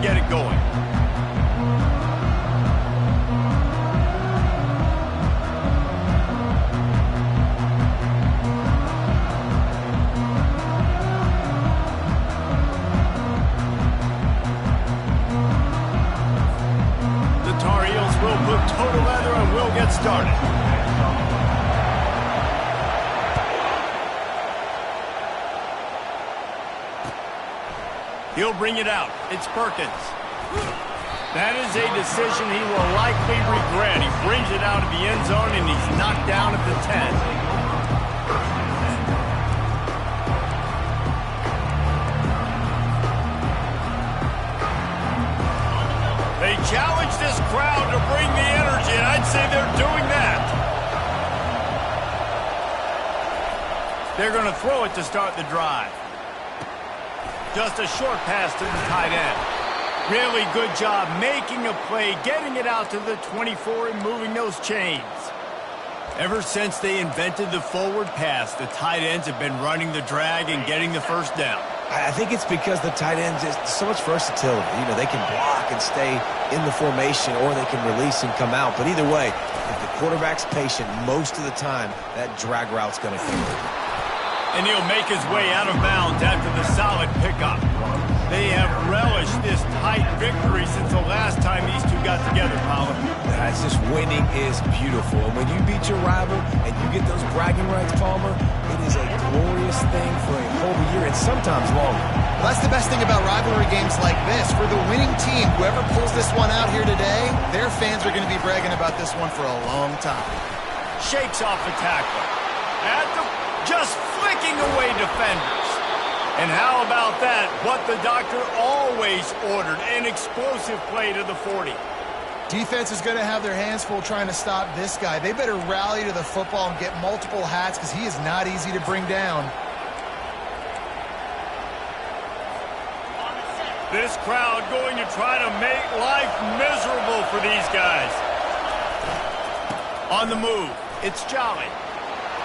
get it going. The Tar Heels will put total leather and will get started. He'll bring it out. It's Perkins. That is a decision he will likely regret. He brings it out of the end zone, and he's knocked down at the 10. They challenge this crowd to bring the energy, and I'd say they're doing that. They're going to throw it to start the drive. Just a short pass to the tight end. Really good job making a play, getting it out to the 24 and moving those chains. Ever since they invented the forward pass, the tight ends have been running the drag and getting the first down. I think it's because the tight ends is so much versatility. You know, they can block and stay in the formation, or they can release and come out. But either way, if the quarterback's patient most of the time, that drag route's going to kill him. And he'll make his way out of bounds after the solid pickup. They have relished this tight victory since the last time these two got together, Pollard. It's just winning is beautiful. And when you beat your rival and you get those bragging rights, Palmer, it is a glorious thing for a whole year and sometimes longer. Well, that's the best thing about rivalry games like this. For the winning team, whoever pulls this one out here today, their fans are going to be bragging about this one for a long time. Shakes off the tackle. Just flicking away defenders. And how about that? What the doctor always ordered, an explosive play to the 40. Defense is going to have their hands full trying to stop this guy. They better rally to the football and get multiple hats because he is not easy to bring down. This crowd going to try to make life miserable for these guys. On the move, it's Jolly.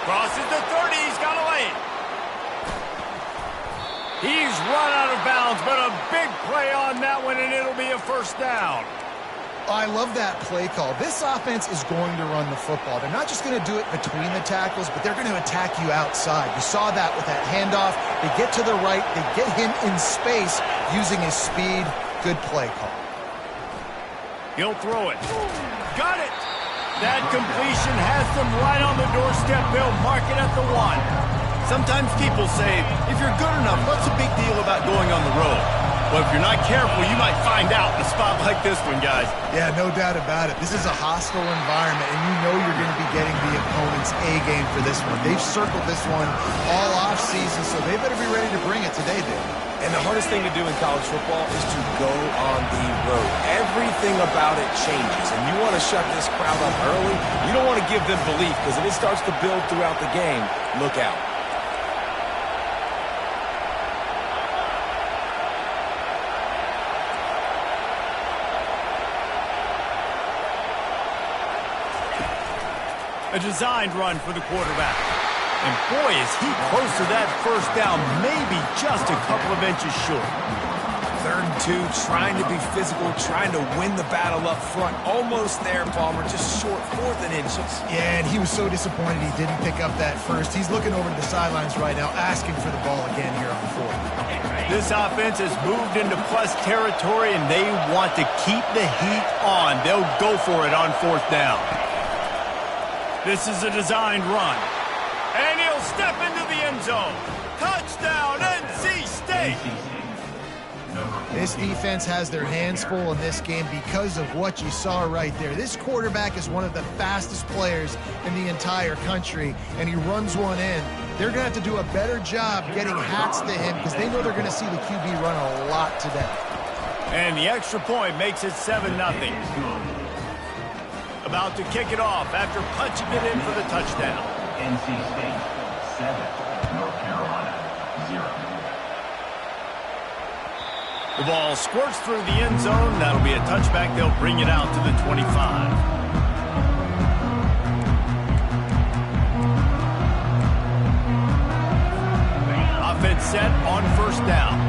Crosses the 30, he's got a lane. He's run out of bounds, but a big play on that one, and it'll be a first down. I love that play call. This offense is going to run the football. They're not just going to do it between the tackles, but they're going to attack you outside. You saw that with that handoff. They get to the right. They get him in space using his speed. Good play call. He'll throw it. Got it. That completion has them right on the doorstep. They'll mark it at the 1. Sometimes people say, if you're good enough, what's the big deal about going on the road? Well, if you're not careful, you might find out in a spot like this one, guys. Yeah, no doubt about it. This is a hostile environment, and you know you're going to be getting the opponent's A-game for this one. They've circled this one all off-season, so they better be ready to bring it today, Dave. And the hardest thing to do in college football is to go on the road. Everything about it changes, and you want to shut this crowd up early. You don't want to give them belief, because if it starts to build throughout the game, look out. A designed run for the quarterback. And boy, is he close to that first down, maybe just a couple of inches short. 3rd and 2, trying to be physical, trying to win the battle up front. Almost there, Palmer, just short, 4th and inches. Yeah, and he was so disappointed he didn't pick up that first. He's looking over to the sidelines right now, asking for the ball again here on 4th. This offense has moved into plus territory, and they want to keep the heat on. They'll go for it on 4th down. This is a designed run. And he'll step into the end zone. Touchdown, NC State! This defense has their hands full in this game because of what you saw right there. This quarterback is one of the fastest players in the entire country, and he runs one in. They're going to have to do a better job getting hats to him because they know they're going to see the QB run a lot today. And the extra point makes it 7-0. About to kick it off after punching it in for the touchdown. NC State 7, North Carolina 0. The ball squirts through the end zone. That'll be a touchback. They'll bring it out to the 25. Offense set on 1st down.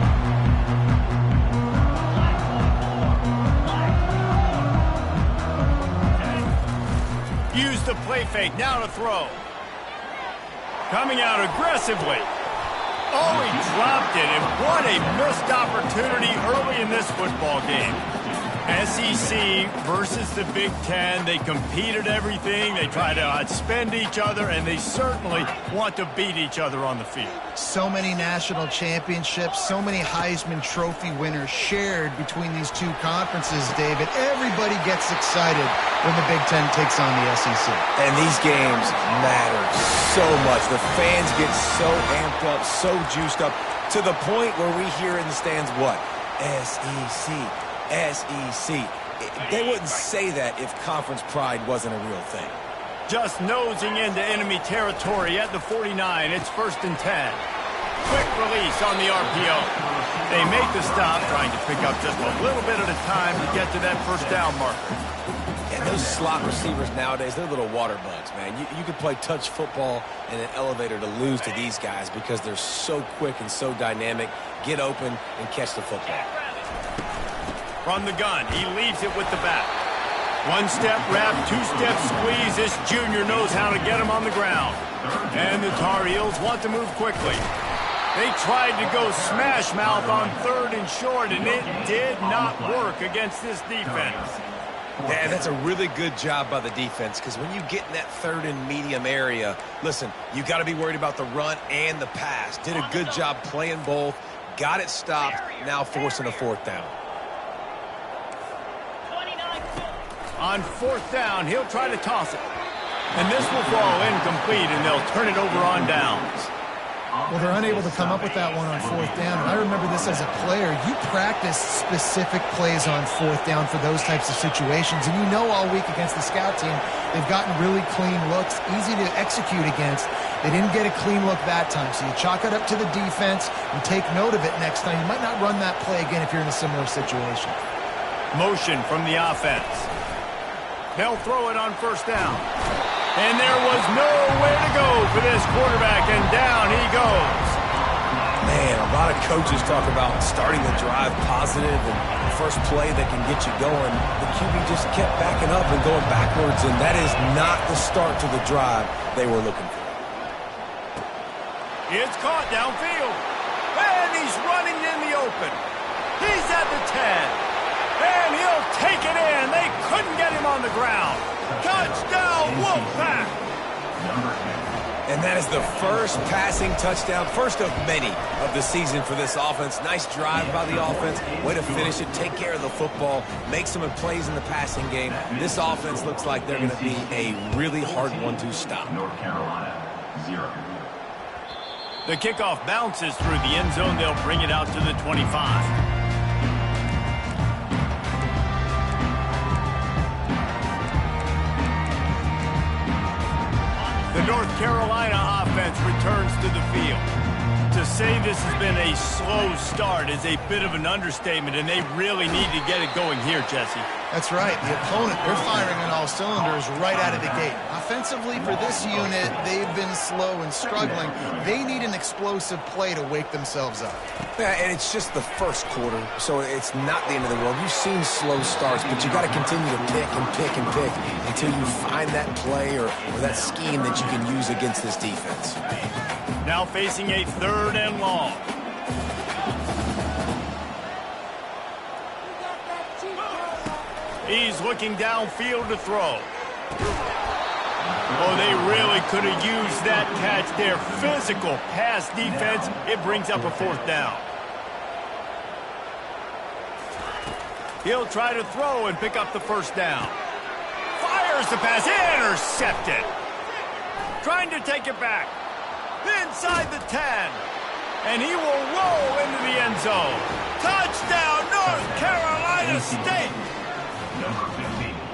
play fake, now to throw. Coming out aggressively. Oh, he dropped it, and what a missed opportunity early in this football game. SEC versus the Big Ten. They compete at everything. They try to outspend each other, and they certainly want to beat each other on the field. So many national championships, so many Heisman Trophy winners shared between these two conferences, David. Everybody gets excited when the Big Ten takes on the SEC. And these games matter so much. The fans get so amped up, so juiced up, to the point where we hear in the stands what? SEC. SEC. They wouldn't say that if conference pride wasn't a real thing. Just nosing into enemy territory at the 49. It's 1st and 10. Quick release on the RPO. They make the stop, trying to pick up just a little bit at a time to get to that first down marker. And those slot receivers nowadays, they're little water bugs, man. You could play touch football in an elevator to lose to these guys because they're so quick and so dynamic. Get open and catch the football. From the gun, he leaves it with the back. One-step wrap, two-step squeeze. This junior knows how to get him on the ground. And the Tar Heels want to move quickly. They tried to go smash mouth on 3rd and short, and it did not work against this defense. Yeah, that's a really good job by the defense, because when you get in that 3rd and medium area, listen, you got to be worried about the run and the pass. Did a good job playing both, got it stopped, now forcing a 4th down. On 4th down, he'll try to toss it. And this will fall incomplete, and they'll turn it over on downs. Well, they're unable to come up with that one on 4th down. And I remember this as a player. You practice specific plays on 4th down for those types of situations. And you know all week against the scout team, they've gotten really clean looks, easy to execute against. They didn't get a clean look that time. So you chalk it up to the defense and take note of it next time. You might not run that play again if you're in a similar situation. Motion from the offense. They'll throw it on 1st down. And there was nowhere to go for this quarterback, and down he goes. Man, a lot of coaches talk about starting the drive positive and the first play that can get you going. The QB just kept backing up and going backwards, and that is not the start to the drive they were looking for. It's caught downfield. And he's running in the open. He's at the 10. And he'll take it in. They couldn't get him on the ground. Touchdown, Wolfpack! And that is the first passing touchdown, first of many of the season for this offense. Nice drive by the offense. Way to finish it, take care of the football, make some plays in the passing game. This offense looks like they're going to be a really hard one to stop. North Carolina, 0. The kickoff bounces through the end zone. They'll bring it out to the 25. The North Carolina offense returns to the field. To say this has been a slow start is a bit of an understatement, and they really need to get it going here, Jesse. That's right. The opponent, they're firing on all cylinders right out of the gate. Offensively, for this unit, they've been slow and struggling. They need an explosive play to wake themselves up. Yeah, and it's just the first quarter, so it's not the end of the world. You've seen slow starts, but you got to continue to pick and pick and pick until you find that play or that scheme that you can use against this defense. Now facing a 3rd and long. He's looking downfield to throw. Oh, they really could have used that catch there. Physical pass defense. It brings up a 4th down. He'll try to throw and pick up the 1st down. Fires the pass. Intercepted. Trying to take it back. Inside the 10. And he will roll into the end zone. Touchdown, North Carolina State.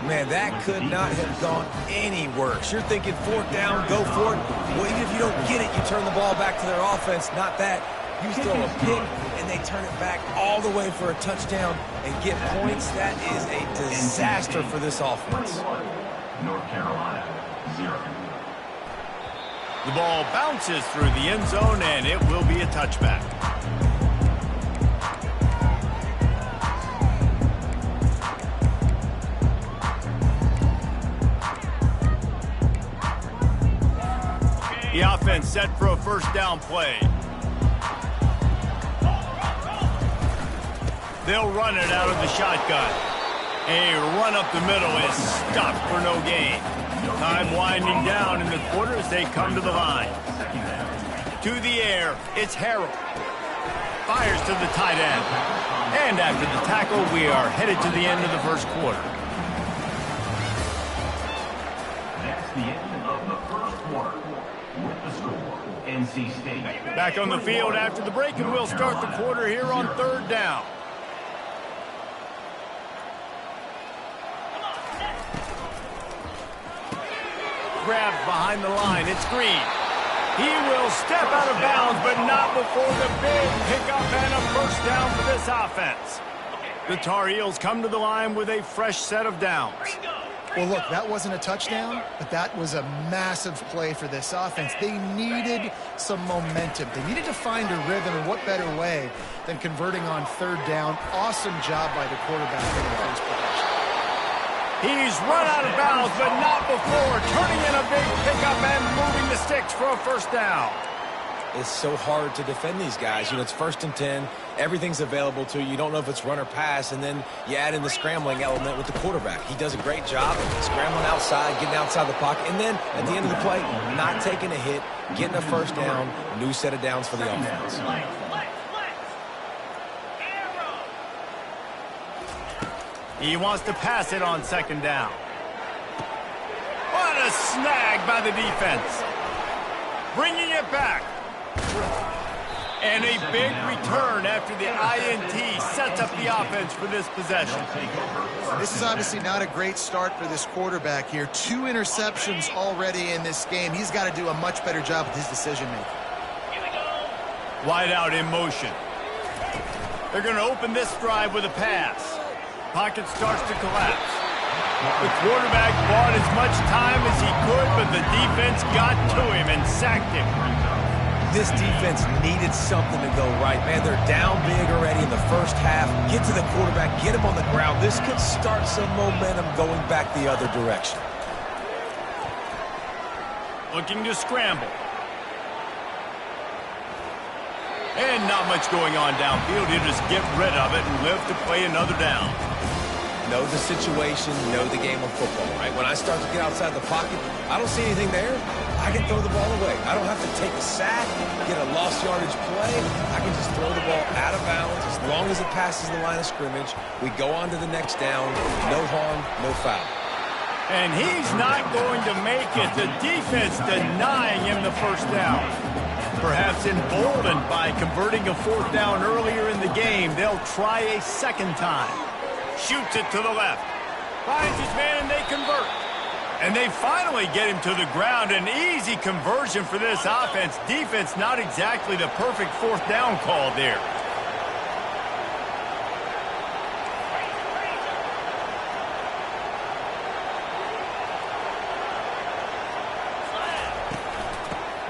Man, that could not have gone any worse. You're thinking 4th down, go for it. Well, even if you don't get it, you turn the ball back to their offense. Not that. You throw a pick, and they turn it back all the way for a touchdown and get points. That is a disaster for this offense. North Carolina, 0. The ball bounces through the end zone, and it will be a touchback. offense set for a first down play. They'll run it out of the shotgun. A run up the middle is stopped for no gain. Time winding down in the quarter as they come to the line. To the air, it's Harrell. Fires to the tight end. And after the tackle, we are headed to the end of the first quarter. That's the end of the first quarter. With the score, NC State. Back on the field after the break, and we'll start the quarter here on third down. Grabbed behind the line. It's Green. He will step out of bounds, but not before the big pickup and a first down for this offense. The Tar Heels come to the line with a fresh set of downs. Well, look, that wasn't a touchdown, but that was a massive play for this offense. They needed some momentum. They needed to find a rhythm, and what better way than converting on third down. Awesome job by the quarterback in the first possession. He's run out of bounds, but not before turning in a big pickup and moving the sticks for a first down. It's so hard to defend these guys. You know, it's 1st and 10. Everything's available to you. You don't know if it's run or pass, and then you add in the scrambling element with the quarterback. He does a great job scrambling outside, getting outside the pocket, and then at the end of the play, not taking a hit, getting a first down, new set of downs for the offense. He wants to pass it on second down. What a snag by the defense. Bringing it back. And a big return after the INT sets up the offense for this possession. This is obviously not a great start for this quarterback here. 2 interceptions already in this game. He's got to do a much better job with his decision-making. Wide out in motion. They're going to open this drive with a pass. Pocket starts to collapse. The quarterback bought as much time as he could, but the defense got to him and sacked him. This defense needed something to go right. Man, they're down big already in the first half. Get to the quarterback, get him on the ground. This could start some momentum going back the other direction. Looking to scramble. And not much going on downfield. He'll just get rid of it and live to play another down. Know the situation, know the game of football, right? When I start to get outside the pocket, I don't see anything there. I can throw the ball away. I don't have to take a sack, get a lost yardage play. I can just throw the ball out of bounds. As long as it passes the line of scrimmage, we go on to the next down. No harm, no foul. And he's not going to make it. The defense denying him the first down. Perhaps emboldened by converting a fourth down earlier in the game, they'll try a second time. Shoots it to the left. Finds his man and they convert. And they finally get him to the ground. An easy conversion for this offense. Defense not exactly the perfect fourth down call there.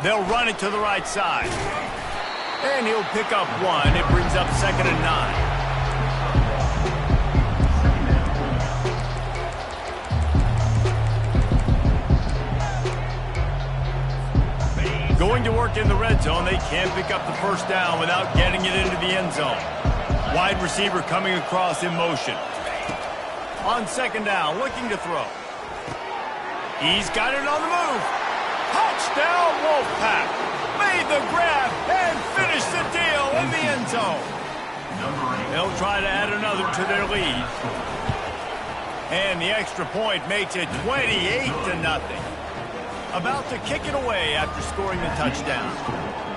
They'll run it to the right side. And he'll pick up 1. It brings up 2nd and 9. Going to work in the red zone. They can't pick up the first down without getting it into the end zone. Wide receiver coming across in motion. On second down, looking to throw. He's got it on the move. Touchdown, Wolfpack. Made the grab and finished the deal in the end zone. They'll try to add another to their lead. And the extra point makes it 28-0. About to kick it away after scoring the touchdown.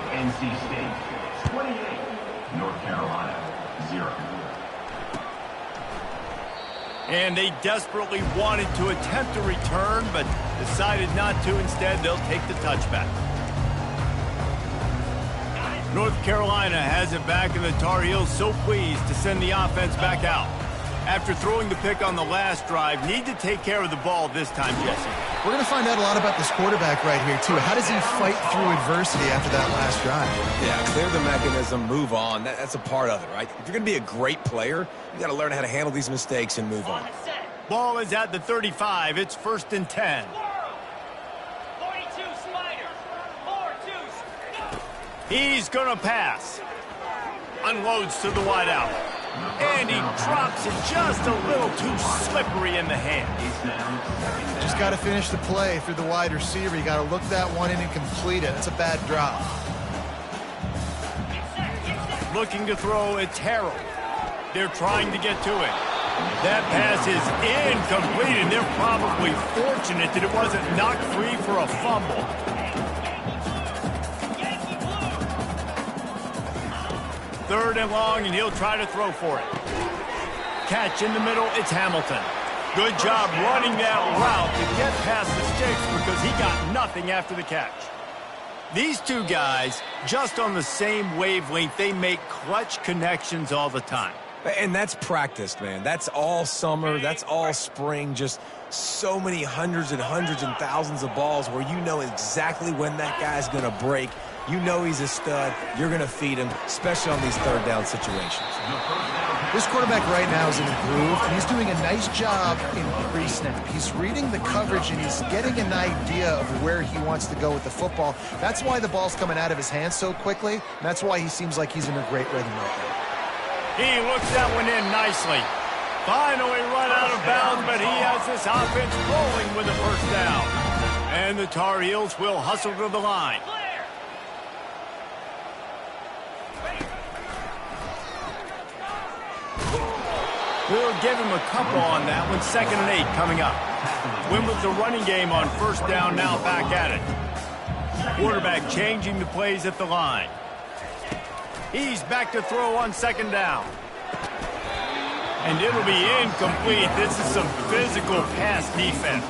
NC State 28, North Carolina 0. And they desperately wanted to attempt a return, but decided not to. Instead, they'll take the touchback. North Carolina has it back, and the Tar Heels so pleased to send the offense back out. After throwing the pick on the last drive, need to take care of the ball this time, Jesse. We're going to find out a lot about this quarterback right here, too. How does he fight through adversity after that last drive? Yeah, clear the mechanism, move on. That's a part of it, right? If you're going to be a great player, you got to learn how to handle these mistakes and move on. Ball is at the 35. It's 1st and 10. 42 Spiders. 4-2 He's going to pass. Unloads to the wideout. And he drops it just a little too slippery in the hand. Just got to finish the play through the wide receiver. You got to look that one in and complete it. That's a bad drop. Looking to throw, it's Harold. They're trying to get to it. That pass is incomplete, and they're probably fortunate that it wasn't knocked free for a fumble. Third and long, and he'll try to throw for it. Catch in the middle, it's Hamilton. Good job running that route to get past the sticks because he got nothing after the catch. These two guys, just on the same wavelength, they make clutch connections all the time. And that's practiced, man. That's all summer. That's all spring. Just so many hundreds and thousands of balls where you know exactly when that guy's going to break. You know he's a stud. You're going to feed him, especially on these third down situations. This quarterback right now is in a groove, and he's doing a nice job in pre-snap. He's reading the coverage, and he's getting an idea of where he wants to go with the football. That's why the ball's coming out of his hands so quickly, and that's why he seems like he's in a great rhythm right now. He looks that one in nicely. Finally run out of bounds, but he has this offense rolling with a first down. And the Tar Heels will hustle to the line. We'll give him a couple on that one. 2nd and 8 coming up. Win with the running game on first down, now back at it. Quarterback changing the plays at the line. He's back to throw on 2nd down. And it'll be incomplete. This is some physical pass defense.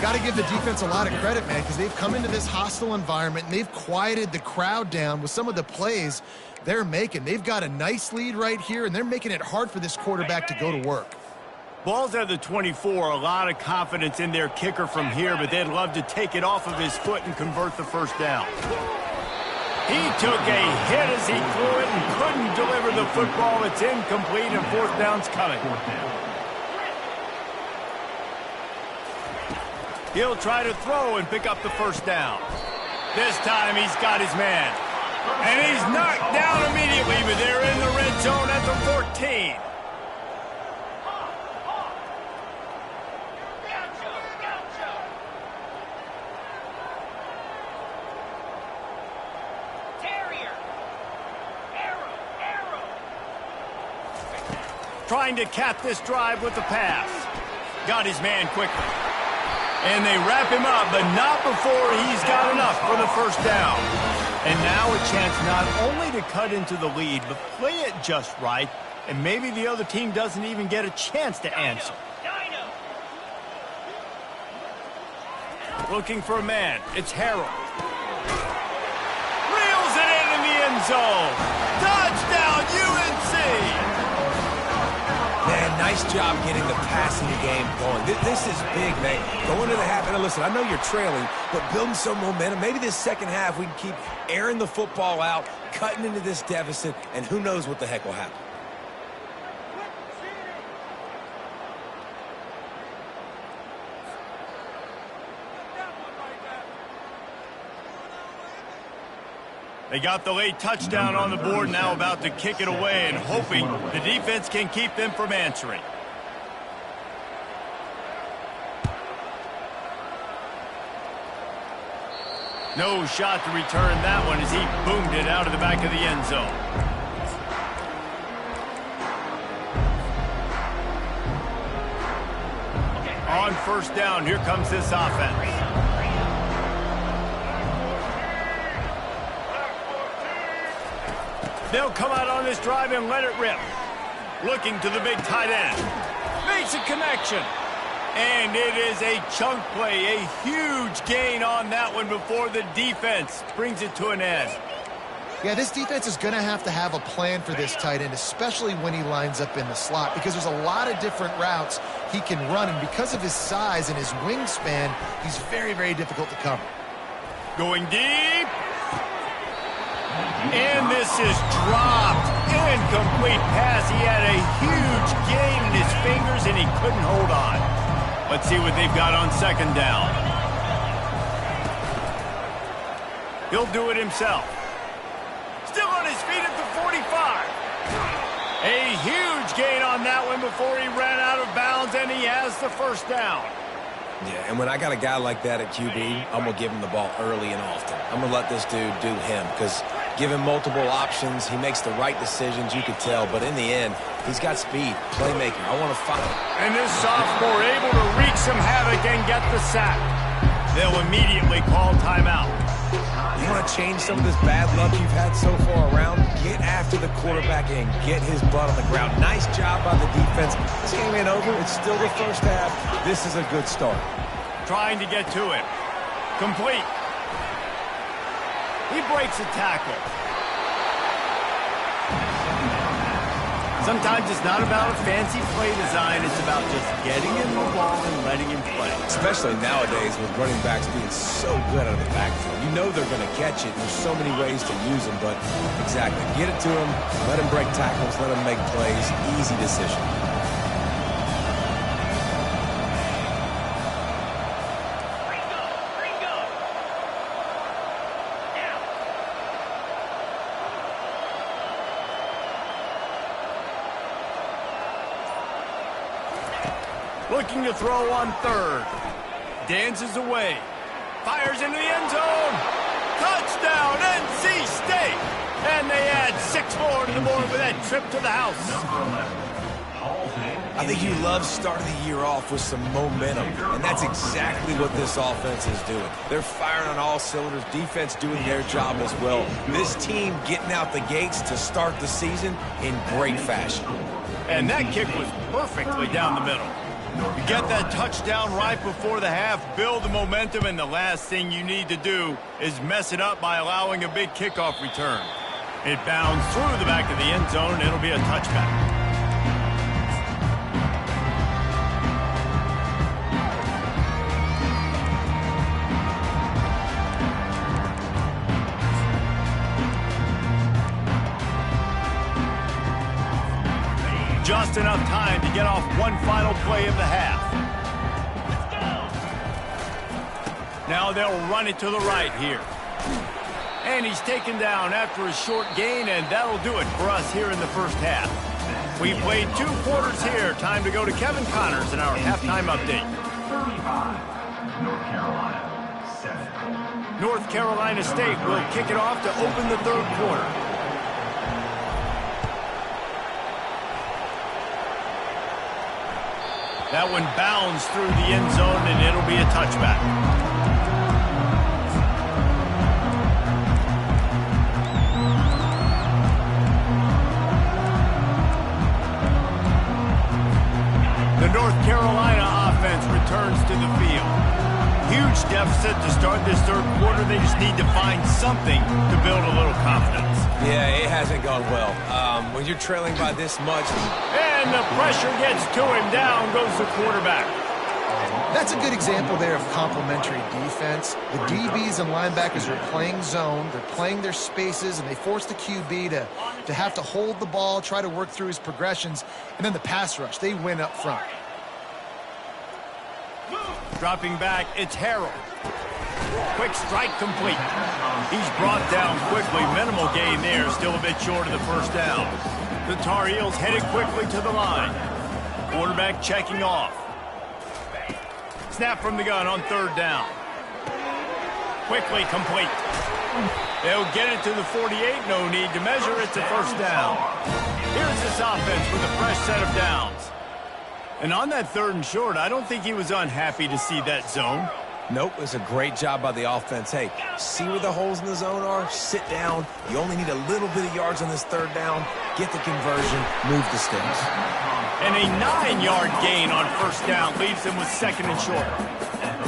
Got to give the defense a lot of credit, man, because they've come into this hostile environment and they've quieted the crowd down with some of the plays they're making. They've got a nice lead right here, and they're making it hard for this quarterback to go to work. Ball's at the 24. A lot of confidence in their kicker from here, but they'd love to take it off of his foot and convert the first down. He took a hit as he threw it and couldn't deliver the football. It's incomplete, and fourth down's coming. He'll try to throw and pick up the first down. This time he's got his man. And he's knocked down immediately, but they're in the red zone at the 14. Trying to cap this drive with the pass. Got his man quickly. And they wrap him up, but not before he's got enough for the first down. And now a chance not only to cut into the lead, but play it just right, and maybe the other team doesn't even get a chance to answer. Looking for a man. It's Harold. Reels it in the end zone. Touchdown, UNC! Man, nice job getting the passing game going. This is big, man. Going to the half. And listen, I know you're trailing, but building some momentum. Maybe this second half we can keep airing the football out, cutting into this deficit, and who knows what the heck will happen. They got the late touchdown on the board, now about to kick it away and hoping the defense can keep them from answering. No shot to return that one as he boomed it out of the back of the end zone. On first down, here comes this offense. They'll come out on this drive and let it rip. Looking to the big tight end. Makes a connection. And it is a chunk play, a huge gain on that one before the defense brings it to an end. Yeah, this defense is going to have a plan for this tight end, especially when he lines up in the slot, because there's a lot of different routes he can run, and because of his size and his wingspan, he's very, very difficult to cover. Going deep. And this is dropped. Incomplete pass. He had a huge gain in his fingers, and he couldn't hold on. Let's see what they've got on second down. He'll do it himself. A huge gain on that one before he ran out of bounds, and he has the first down. Yeah, and when I got a guy like that at QB, I'm going to give him the ball early and often. I'm going to let this dude do him because give him multiple options. He makes the right decisions, you could tell. But in the end, he's got speed, playmaking. I want to follow. And this sophomore able to wreak some havoc and get the sack. They'll immediately call timeout. You want to change some of this bad luck you've had so far around? Get after the quarterback and get his butt on the ground. Nice job by the defense. This game ain't over. It's still the first half. This is a good start. Trying to get to him. Complete. He breaks a tackle. Sometimes it's not about a fancy play design. It's about just getting him the ball and letting him play. Especially nowadays with running backs being so good out of the backfield. You know they're going to catch it. There's so many ways to use them, but exactly. Get it to him. Let him break tackles. Let him make plays. Easy decision. Looking to throw on third. Dances away. Fires into the end zone. Touchdown, NC State. And they add 6 more to the board with that trip to the house. I think you love starting the year off with some momentum, and that's exactly what this offense is doing. They're firing on all cylinders, defense doing their job as well. This team getting out the gates to start the season in great fashion. And that kick was perfectly down the middle. You get that touchdown right before the half, build the momentum, and the last thing you need to do is mess it up by allowing a big kickoff return. It bounds through the back of the end zone, and it'll be a touchback. Just enough time to get off one final play of the half. Now they'll run it to the right here. And he's taken down after a short gain, and that'll do it for us here in the first half. We played 2 quarters here. Time to go to Kevin Connors in our halftime update. 35, North Carolina, 7. North Carolina State will kick it off to open the third quarter. That one bounds through the end zone, and it'll be a touchback. The North Carolina offense returns to the field. Huge deficit to start this third quarter. They just need to find something to build a little confidence. Yeah, it hasn't gone well. When you're trailing by this much. And the pressure gets to him. Down goes the quarterback. That's a good example there of complementary defense. The DBs and linebackers are playing zone. They're playing their spaces, and they force the QB to have to hold the ball, try to work through his progressions, and then the pass rush. They win up front. Dropping back, it's Harrell. Quick strike complete. He's brought down quickly. Minimal gain there. Still a bit short of the first down. The Tar Heels headed quickly to the line. Quarterback checking off. Snap from the gun on third down. Quickly complete. They'll get it to the 48. No need to measure. It's a first down. Here's this offense with a fresh set of downs. And on that third and short, I don't think he was unhappy to see that zone. Nope, it was a great job by the offense. Hey, see where the holes in the zone are? Sit down. You only need a little bit of yards on this third down. Get the conversion. Move the sticks. And a 9-yard gain on first down leaves them with second and short.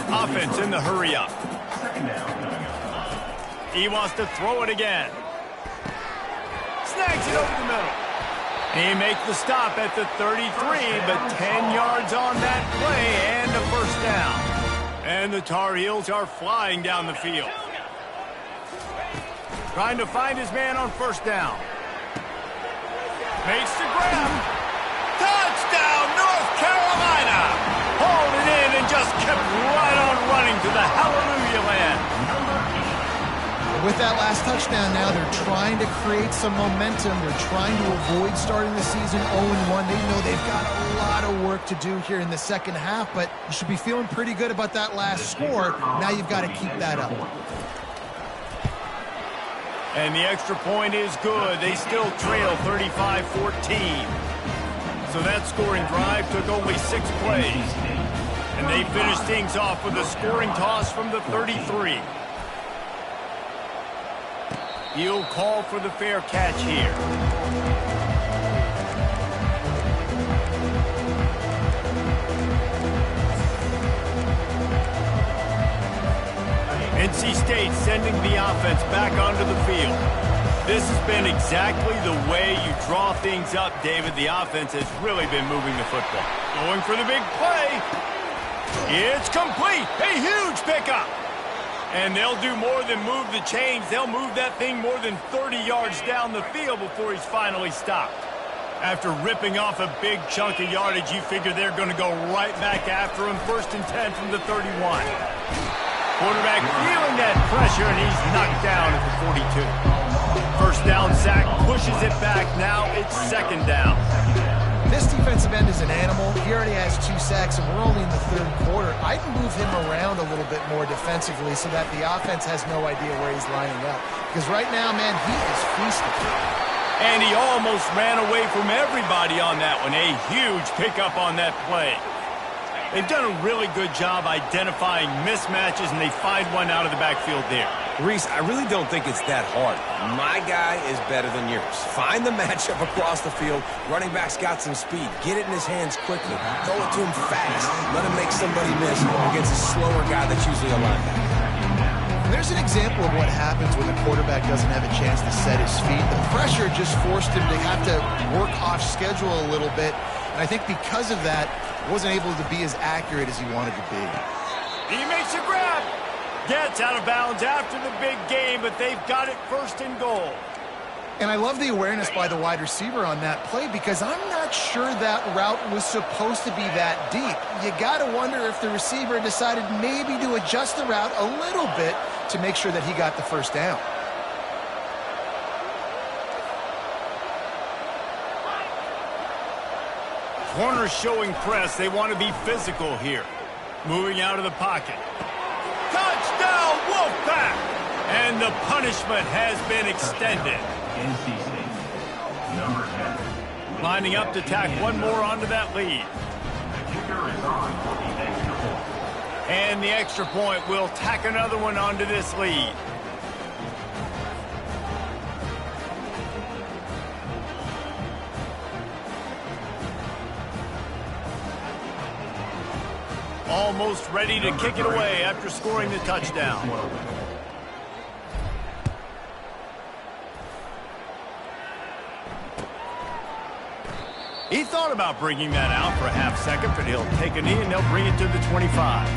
Offense in the hurry up. He wants to throw it again. Snags it over the middle. He makes the stop at the 33, but 10 yards on that play and a first down. And the Tar Heels are flying down the field. Trying to find his man on first down. Makes the grab. Touchdown, North Carolina! Hauled it in and just kept right on running to the hallelujah land. With that last touchdown now, they're trying to create some momentum. They're trying to avoid starting the season 0-1. They know they've got a lot of work to do here in the second half, but you should be feeling pretty good about that last score. Now you've got to keep that up. And the extra point is good. They still trail 35-14. So that scoring drive took only 6 plays. And they finished things off with a scoring toss from the 33. He'll call for the fair catch here. NC State sending the offense back onto the field. This has been exactly the way you draw things up, David. The offense has really been moving the football. Going for the big play. It's complete. A huge pickup. And they'll do more than move the chains. They'll move that thing more than 30 yards down the field before he's finally stopped. After ripping off a big chunk of yardage, you figure they're going to go right back after him. 1st and 10 from the 31. Quarterback feeling that pressure, and he's knocked down at the 42. First down sack, pushes it back. Now it's 2nd down. This defensive end is an animal. He already has 2 sacks, and we're only in the 3rd quarter. I'd move him around a little bit more defensively so that the offense has no idea where he's lining up. Because right now, man, he is feasting. And he almost ran away from everybody on that one. A huge pickup on that play. They've done a really good job identifying mismatches, and they find one out of the backfield there. Reese, I really don't think it's that hard. My guy is better than yours. Find the matchup across the field. Running back's got some speed. Get it in his hands quickly. Throw it to him fast. Let him make somebody miss against a slower guy that's usually a linebacker. There's an example of what happens when the quarterback doesn't have a chance to set his feet. The pressure just forced him to have to work off schedule a little bit. And I think because of that, wasn't able to be as accurate as he wanted to be. He makes a grab. Gets out of bounds after the big game, but they've got it 1st and goal. And I love the awareness by the wide receiver on that play because I'm not sure that route was supposed to be that deep. You got to wonder if the receiver decided maybe to adjust the route a little bit to make sure that he got the 1st down. Corners showing press. They want to be physical here. Moving out of the pocket. Touchdown, Wolfpack! And the punishment has been extended. NC State, number 10. Lining up to tack one more onto that lead. The kicker is on for the extra point. And the extra point will tack another one onto this lead. Almost ready to kick it away after scoring the touchdown. He thought about bringing that out for a half second, but he'll take a knee and they'll bring it to the 25.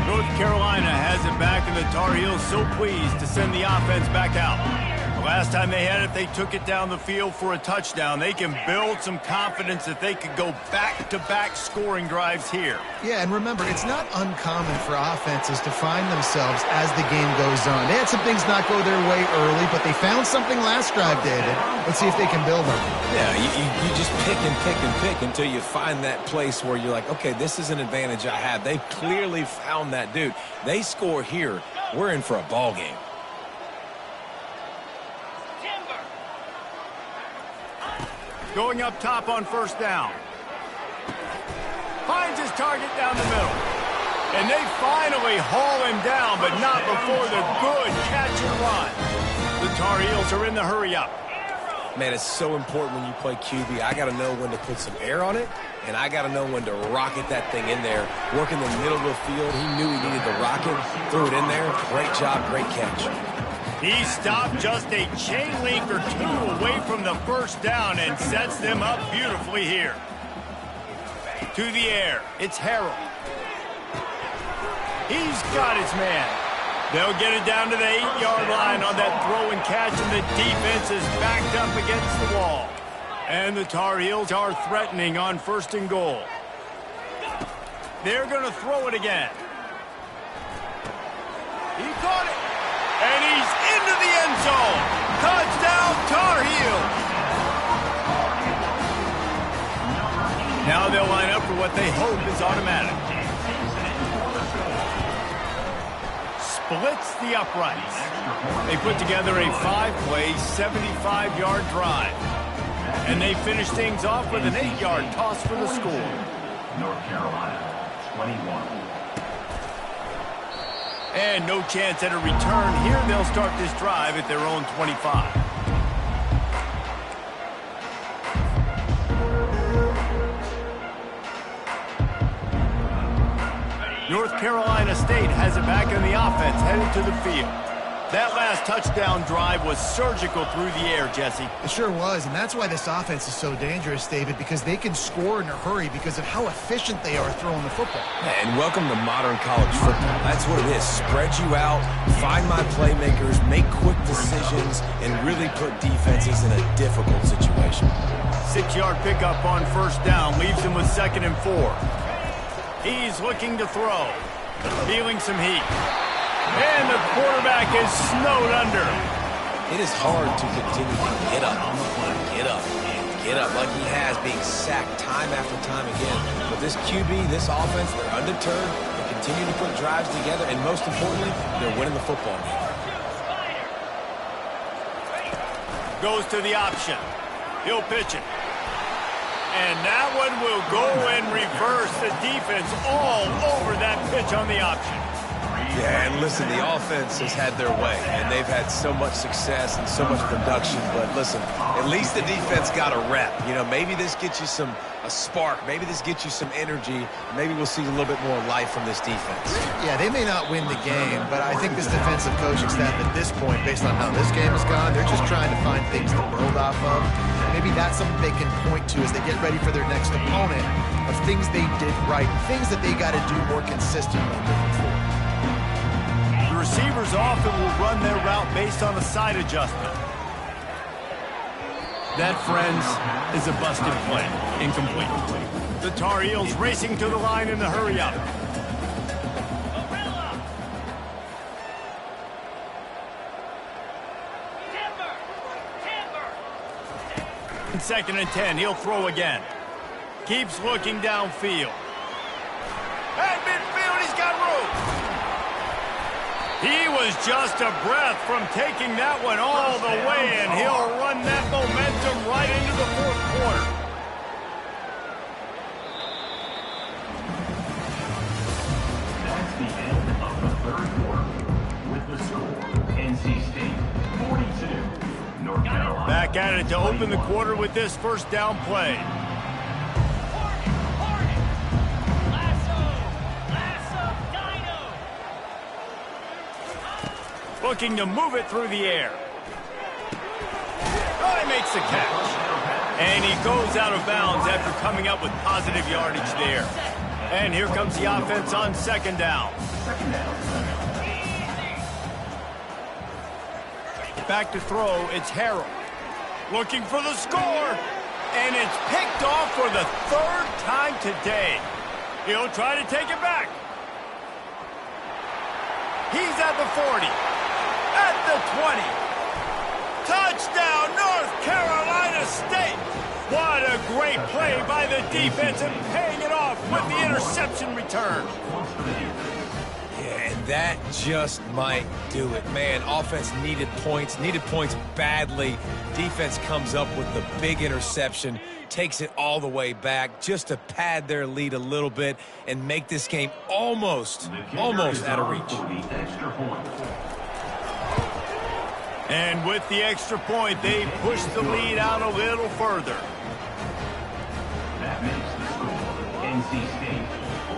North Carolina has it back, and the Tar Heels so pleased to send the offense back out. The last time they had it, they took it down the field for a touchdown. They can build some confidence that they could go back-to-back scoring drives here. Yeah, and remember, it's not uncommon for offenses to find themselves as the game goes on. They had some things not go their way early, but they found something last drive, David. Let's see if they can build on it. Yeah, you just pick and pick and pick until you find that place where you're like, okay, this is an advantage I have. They clearly found that dude. They score here, we're in for a ball game. Going up top on 1st down. Finds his target down the middle. And they finally haul him down, but not before the good catch and run. The Tar Heels are in the hurry-up. Man, it's so important when you play QB. I got to know when to put some air on it, and I got to know when to rocket that thing in there. Work in the middle of the field. He knew he needed the rocket, threw it in there. Great job, great catch. He stopped just a chain link or 2 away from the 1st down and sets them up beautifully here. To the air, it's Harrell. He's got his man. They'll get it down to the 8-yard line on that throw and catch, and the defense is backed up against the wall. And the Tar Heels are threatening on 1st and goal. They're going to throw it again. He caught it. And he's into the end zone. Touchdown, Tar Heels. Now they'll line up for what they hope is automatic. Splits the uprights. They put together a 5-play, 75-yard drive. And they finish things off with an 8-yard toss for the score. North Carolina, 21. And no chance at a return here. They'll start this drive at their own 25. North Carolina State has it back in the offense, headed to the field. That last touchdown drive was surgical through the air, Jesse. It sure was, and that's why this offense is so dangerous, David, because they can score in a hurry because of how efficient they are throwing the football. And welcome to modern college football. That's what it is. Spread you out, find my playmakers, make quick decisions, and really put defenses in a difficult situation. 6-yard pickup on first down leaves him with 2nd and 4. He's looking to throw, feeling some heat. And the quarterback is snowed under. It is hard to continue to get up, get up like he has, being sacked time after time again. But this QB, this offense, they're undeterred. They continue to put drives together, and most importantly, they're winning the football game. Goes to the option. He'll pitch it. And that one will go in reverse. The defense all over that pitch on the option. Yeah, and listen, the offense has had their way, and they've had so much success and so much production. But listen, at least the defense got a rep. You know, maybe this gets you a spark. Maybe this gets you some energy. Maybe we'll see a little bit more life from this defense. Yeah, they may not win the game, but I think this defensive coaching staff at this point, based on how this game has gone, they're just trying to find things to build off of. Maybe that's something they can point to as they get ready for their next opponent, of things they did right, things that they got to do more consistently moving forward. Receivers often will run their route based on a side adjustment. That, friends, is a busted play. Incomplete. The Tar Heels racing to the line in the hurry-up. In 2nd and 10, he'll throw again. Keeps looking downfield. At midfield, he's got room. He was just a breath from taking that one all the way, and he'll run that momentum right into the 4th quarter. That's the end of the 3rd quarter. With the score, NC State 42, North Carolina. Back at it to open the quarter with this first down play. Looking to move it through the air. Oh, he makes the catch. And he goes out of bounds after coming up with positive yardage there. And here comes the offense on 2nd down. Back to throw, it's Harrell. Looking for the score. And it's picked off for the 3rd time today. He'll try to take it back. He's at the 40. At the 20. Touchdown, North Carolina State. What a great play by the defense and paying it off with the interception return. Yeah, and that just might do it. Man, offense needed points badly. Defense comes up with the big interception, takes it all the way back just to pad their lead a little bit and make this game almost out of reach. And with the extra point, they push the lead out a little further. That makes the score NC State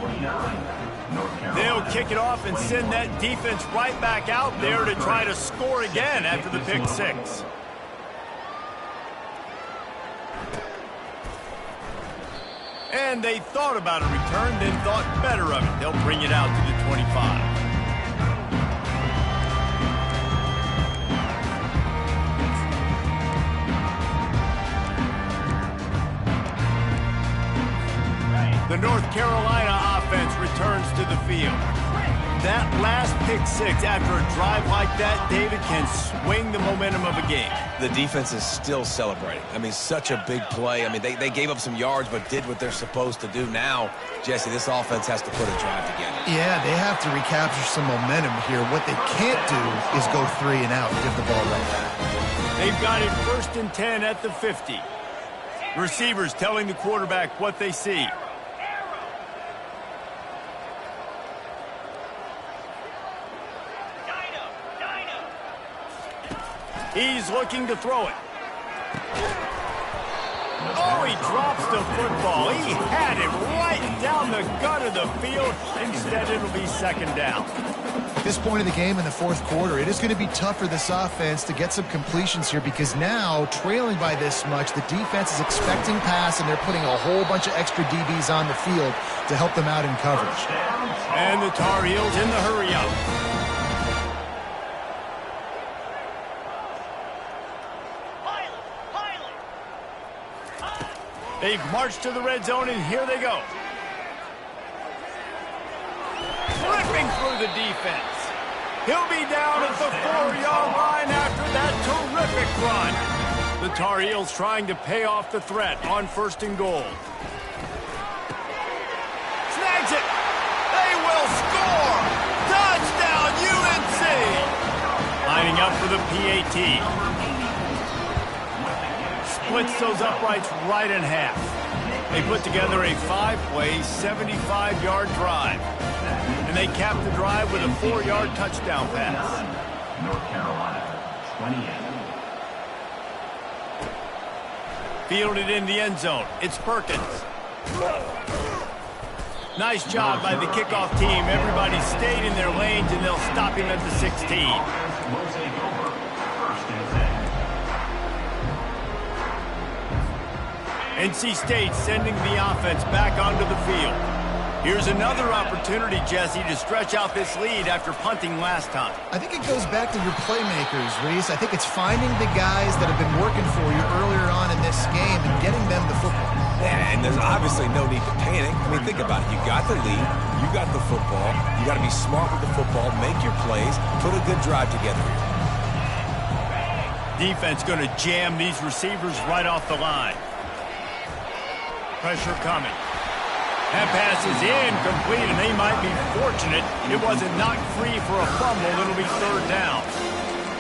49, North Carolina. They'll kick it off and send that defense right back out there to try to score again after the pick 6. And they thought about a return, then thought better of it. They'll bring it out to the 25. The North Carolina offense returns to the field. that last pick six after a drive like that, David, can swing the momentum of a game. The defense is still celebrating. I mean, such a big play. I mean, they gave up some yards but did what they're supposed to do. Now, Jesse, this offense has to put a drive together. Yeah, they have to recapture some momentum here. What they can't do is go 3 and out and give the ball right back. They've got it 1st and 10 at the 50. Receivers telling the quarterback what they see. He's looking to throw it. Oh, he drops the football. He had it right down the gut of the field. Instead, it'll be 2nd down. At this point in the game in the 4th quarter, it is going to be tough for this offense to get some completions here because now, trailing by this much, the defense is expecting pass, and they're putting a whole bunch of extra DBs on the field to help them out in coverage. And the Tar Heels in the hurry-up. They've marched to the red zone, and here they go. Flipping through the defense. He'll be down at the 4-yard line after that terrific run. The Tar Heels trying to pay off the threat on 1st and goal. Snags it. They will score. Touchdown, UNC. Lining up for the PAT. Splits those uprights right in half. They put together a 5-play, 75-yard drive. And they cap the drive with a 4-yard touchdown pass. North Carolina, 28. Fielded in the end zone. It's Perkins. Nice job by the kickoff team. Everybody stayed in their lanes, and they'll stop him at the 16. Will take over, 1st and 10. NC State sending the offense back onto the field. Here's another opportunity, Jesse, to stretch out this lead after punting last time. I think it goes back to your playmakers, Reese. I think it's finding the guys that have been working for you earlier on in this game and getting them the football. Yeah, and there's obviously no need to panic. I mean, think about it. You got the lead. You got the football. You got to be smart with the football. Make your plays. Put a good drive together here. Defense going to jam these receivers right off the line. Pressure coming. That pass is incomplete, and they might be fortunate it wasn't knocked free for a fumble. It'll be 3rd down.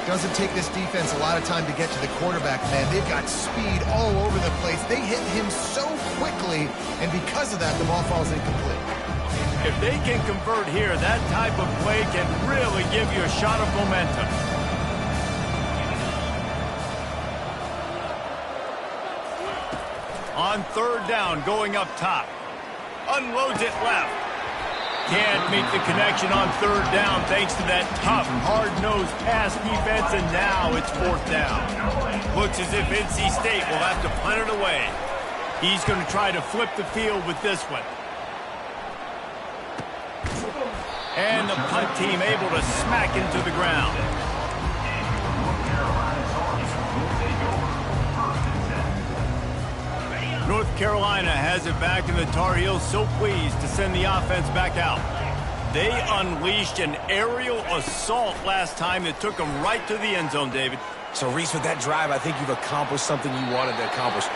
Doesn't take this defense a lot of time to get to the quarterback, man. They've got speed all over the place. They hit him so quickly, and because of that, the ball falls incomplete. If they can convert here, that type of play can really give you a shot of momentum. On 3rd down, going up top. Unloads it left. Can't meet the connection on 3rd down thanks to that tough, hard-nosed pass defense, and now it's 4th down. Looks as if NC State will have to punt it away. He's going to try to flip the field with this one. And the punt team able to smack into the ground. North Carolina has it back, and the Tar Heels so pleased to send the offense back out. They unleashed an aerial assault last time that took them right to the end zone, David. So, Reese, with that drive, I think you've accomplished something you wanted to accomplish.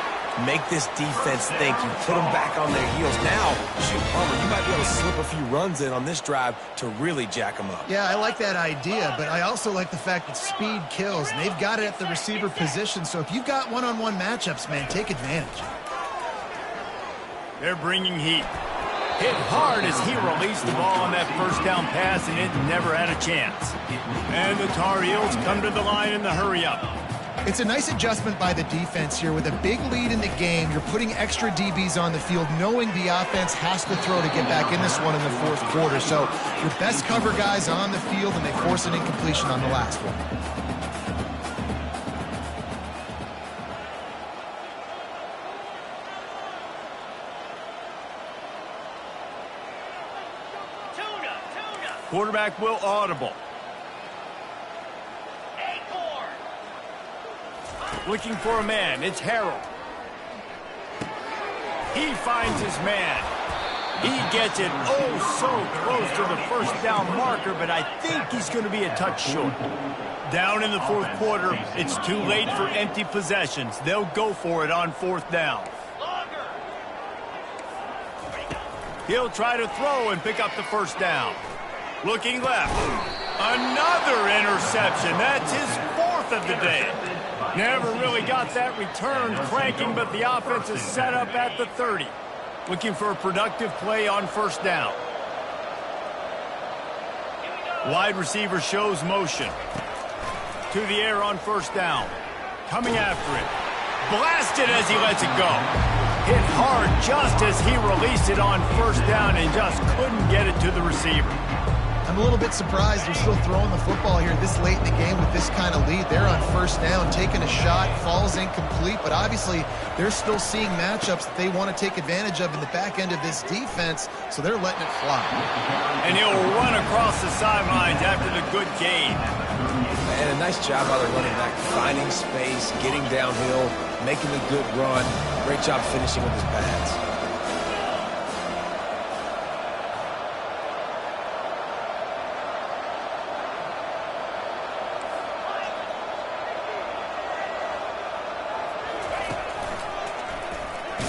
Make this defense think. You put them back on their heels. Now, shoot, Palmer, you might be able to slip a few runs in on this drive to really jack them up. Yeah, I like that idea, but I also like the fact that speed kills, and they've got it at the receiver position. So if you've got one-on-one matchups, man, take advantage. They're bringing heat. Hit hard as he released the ball on that 1st down pass, and it never had a chance. And the Tar Heels come to the line in the hurry-up. It's a nice adjustment by the defense here. With a big lead in the game, you're putting extra DBs on the field, knowing the offense has to throw to get back in this one in the 4th quarter. So your best cover guys on the field, and they force an incompletion on the last one. Quarterback will audible. Looking for a man. It's Harrell. He finds his man. He gets it oh so close to the first down marker, but I think he's going to be a touch short. Down in the fourth quarter, it's too late for empty possessions. They'll go for it on fourth down. He'll try to throw and pick up the first down. Looking left. Another interception. That's his fourth of the day. Never really got that return cranking, but the offense is set up at the 30. Looking for a productive play on first down. Wide receiver shows motion. To the air on first down. Coming after it. Blasted as he lets it go. Hit hard just as he released it on first down and just couldn't get it to the receiver. I'm a little bit surprised they're still throwing the football here this late in the game with this kind of lead. They're on first down, taking a shot, falls incomplete, but obviously they're still seeing matchups that they want to take advantage of in the back end of this defense, so they're letting it fly. And he'll run across the sidelines after the good gain. And a nice job by the running back, finding space, getting downhill, making a good run. Great job finishing with his pads.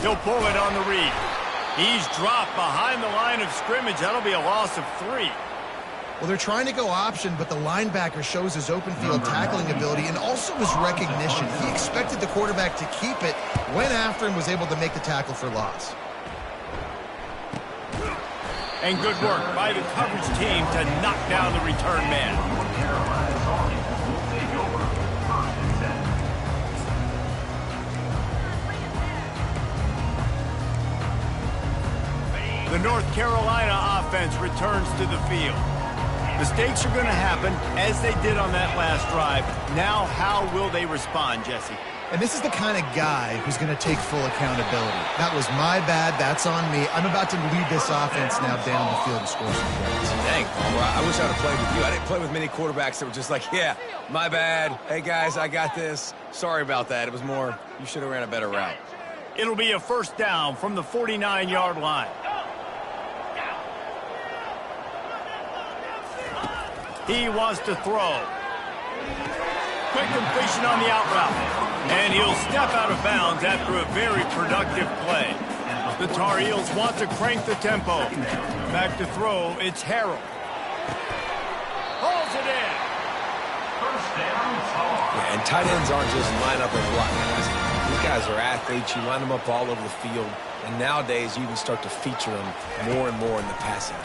He'll pull it on the read. He's dropped behind the line of scrimmage. That'll be a loss of 3. Well, they're trying to go option, but the linebacker shows his open field tackling ability and also his recognition. He expected the quarterback to keep it, went after him, was able to make the tackle for loss. And good work by the coverage team to knock down the return man. The North Carolina offense returns to the field. Mistakes are going to happen, as they did on that last drive. Now, how will they respond, Jesse? And this is the kind of guy who's going to take full accountability. That was my bad. That's on me. I'm about to lead this offense now down the field and score some points. Dang, Palmer, I wish I'd have played with you. I didn't play with many quarterbacks that were just like, yeah, my bad. Hey, guys, I got this. Sorry about that. It was more, you should have ran a better route. It'll be a first down from the 49-yard line. He wants to throw. Quick completion on the out route. And he'll step out of bounds after a very productive play. The Tar Heels want to crank the tempo. Back to throw, it's Harrell. Holds it in. Yeah, and tight ends aren't just line up and block guys. These guys are athletes. You line them up all over the field. And nowadays, you can start to feature them more and more in the passing game.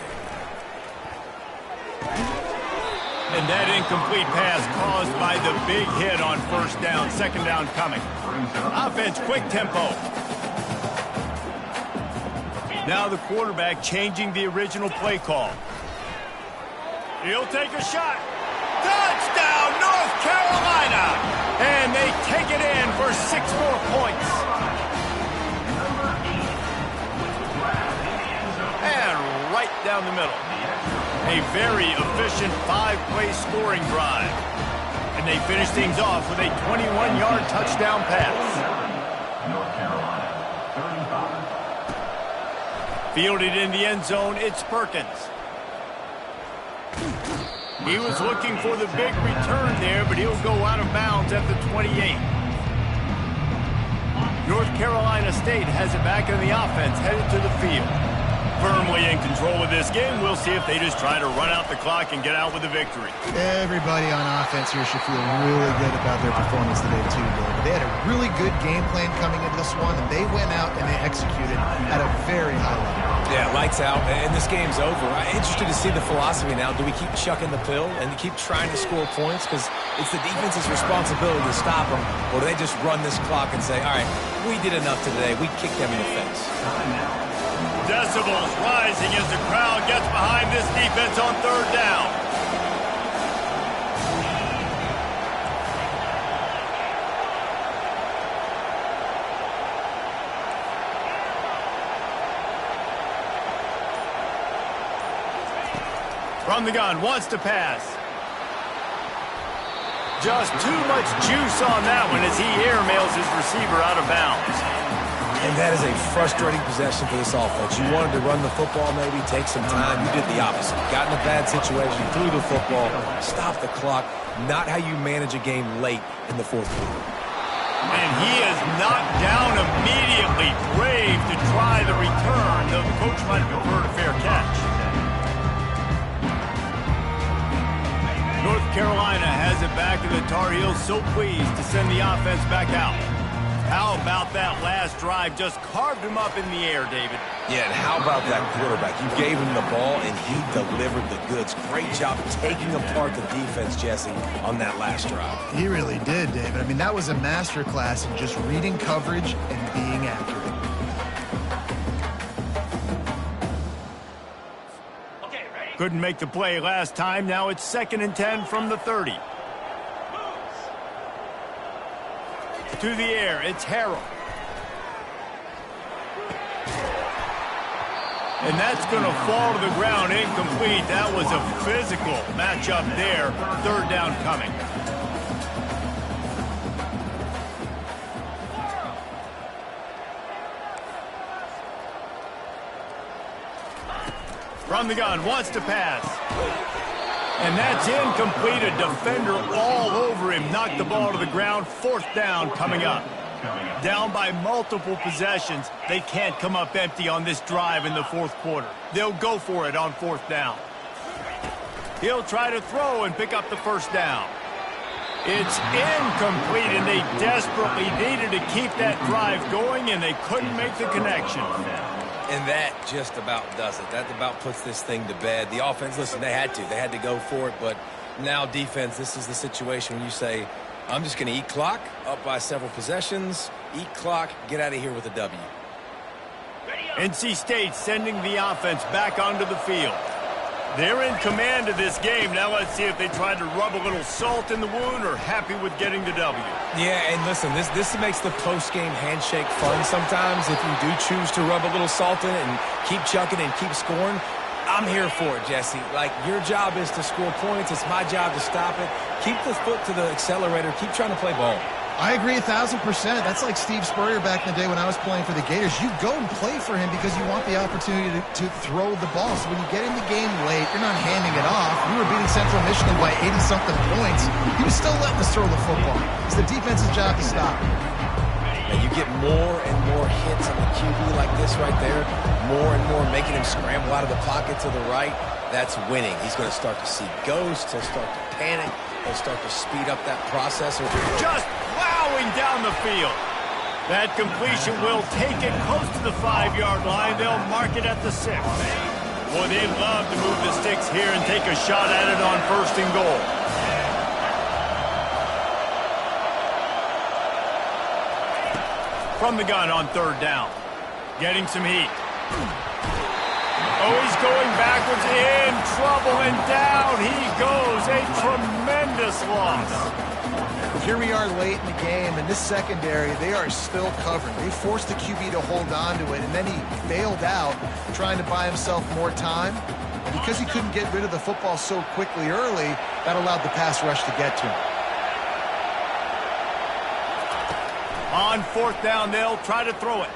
And that incomplete pass caused by the big hit on first down. Second down coming. Offense, quick tempo. Now the quarterback changing the original play call. He'll take a shot. Touchdown, North Carolina! And they take it in for 6 more points. And right down the middle. A very efficient 5-play scoring drive. And they finish things off with a 21-yard touchdown pass. North Carolina, 35. Fielded in the end zone, it's Perkins. He was looking for the big return there, but he'll go out of bounds at the 28. North Carolina State has it back in the offense, headed to the field. Firmly in control of this game. We'll see if they just try to run out the clock and get out with a victory. Everybody on offense here should feel really good about their performance today, too, Bill. They had a really good game plan coming into this one, and they went out and they executed at a very high level. Yeah, lights out, and this game's over. I'm interested to see the philosophy now. Do we keep chucking the pill and keep trying to score points? Because it's the defense's responsibility to stop them, or do they just run this clock and say, all right, we did enough today. We kicked them in the face. Decibels rising as the crowd gets behind this defense on third down. From the gun, wants to pass. Just too much juice on that one as he airmails his receiver out of bounds. And And that is a frustrating possession for this offense. You wanted to run the football, maybe take some time. You did the opposite. Got in a bad situation, threw the football, stopped the clock. Not how you manage a game late in the fourth quarter. And he is knocked down immediately. Brave to try the return, though the coach might have preferred a fair catch. North Carolina has it back, and the Tar Heels so pleased to send the offense back out. How about that last drive? Just carved him up in the air, David. Yeah, and how about that quarterback? You gave him the ball, and he delivered the goods. Great job taking apart the defense, Jesse, on that last drive. He really did, David. I mean, that was a masterclass in just reading coverage and being accurate. Couldn't make the play last time. Now it's 2nd and 10 from the 30. To the air, it's Harrell. And that's going to fall to the ground, incomplete. That was a physical matchup there. 3rd down coming. From the gun, wants to pass. And that's incomplete. A defender all over him. Knocked the ball to the ground. 4th down coming up. Down by multiple possessions. They can't come up empty on this drive in the 4th quarter. They'll go for it on 4th down. He'll try to throw and pick up the 1st down. It's incomplete, and they desperately needed to keep that drive going, and they couldn't make the connection. And that just about does it. That about puts this thing to bed. The offense, listen, they had to go for it, but now defense, this is the situation when you say, I'm just going to eat clock, up by several possessions, eat clock, get out of here with a W. NC State sending the offense back onto the field. They're in command of this game. Now let's see if they tried to rub a little salt in the wound or happy with getting the W. Yeah, and listen, this makes the post-game handshake fun sometimes if you do choose to rub a little salt in it and keep chucking and keep scoring. I'm here for it, Jesse. Like, your job is to score points. It's my job to stop it. Keep the foot to the accelerator. Keep trying to play ball. I agree 1,000%. That's like Steve Spurrier back in the day when I was playing for the Gators. You go and play for him because you want the opportunity to throw the ball. So when you get in the game late, you're not handing it off. We were beating Central Michigan by 80-something points. He was still letting us throw the football. It's the defense's job to stop. And you get more and more hits on the QB like this right there, more and more making him scramble out of the pocket to the right. That's winning. He's going to start to see ghosts. He'll start to panic. He'll start to speed up that process. Just plowing down the field. That completion will take it close to the 5-yard line. They'll mark it at the 6. Boy, they'd love to move the sticks here and take a shot at it on 1st and goal. From the gun on 3rd down. Getting some heat. Oh, he's going backwards, in trouble, and down he goes. A tremendous loss. Here we are late in the game, and this secondary, they are still covering. They forced the QB to hold on to it, and then he bailed out, trying to buy himself more time. And because he couldn't get rid of the football so quickly early, that allowed the pass rush to get to him. On 4th down, they'll try to throw it.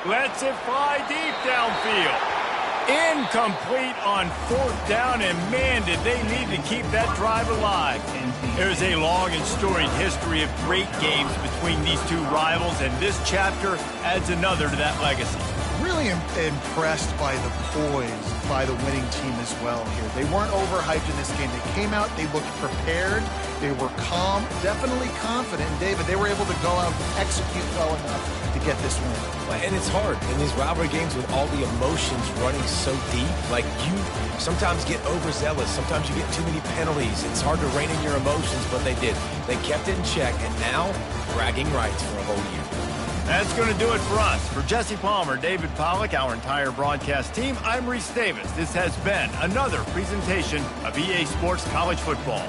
Lets it fly deep downfield. Incomplete on 4th down, and man, did they need to keep that drive alive. There's a long and storied history of great games between these two rivals, and this chapter adds another to that legacy. Really impressed by the poise by the winning team as well here. They weren't overhyped in this game. They came out, they looked prepared, they were calm, definitely confident. And David, they were able to go out and execute well enough to get this win. And it's hard in these rivalry games with all the emotions running so deep. Like, you sometimes get overzealous. Sometimes you get too many penalties. It's hard to rein in your emotions, but they did. They kept it in check, and now bragging rights for a whole year. That's going to do it for us. For Jesse Palmer, David Pollack, our entire broadcast team, I'm Reese Davis. This has been another presentation of EA Sports College Football.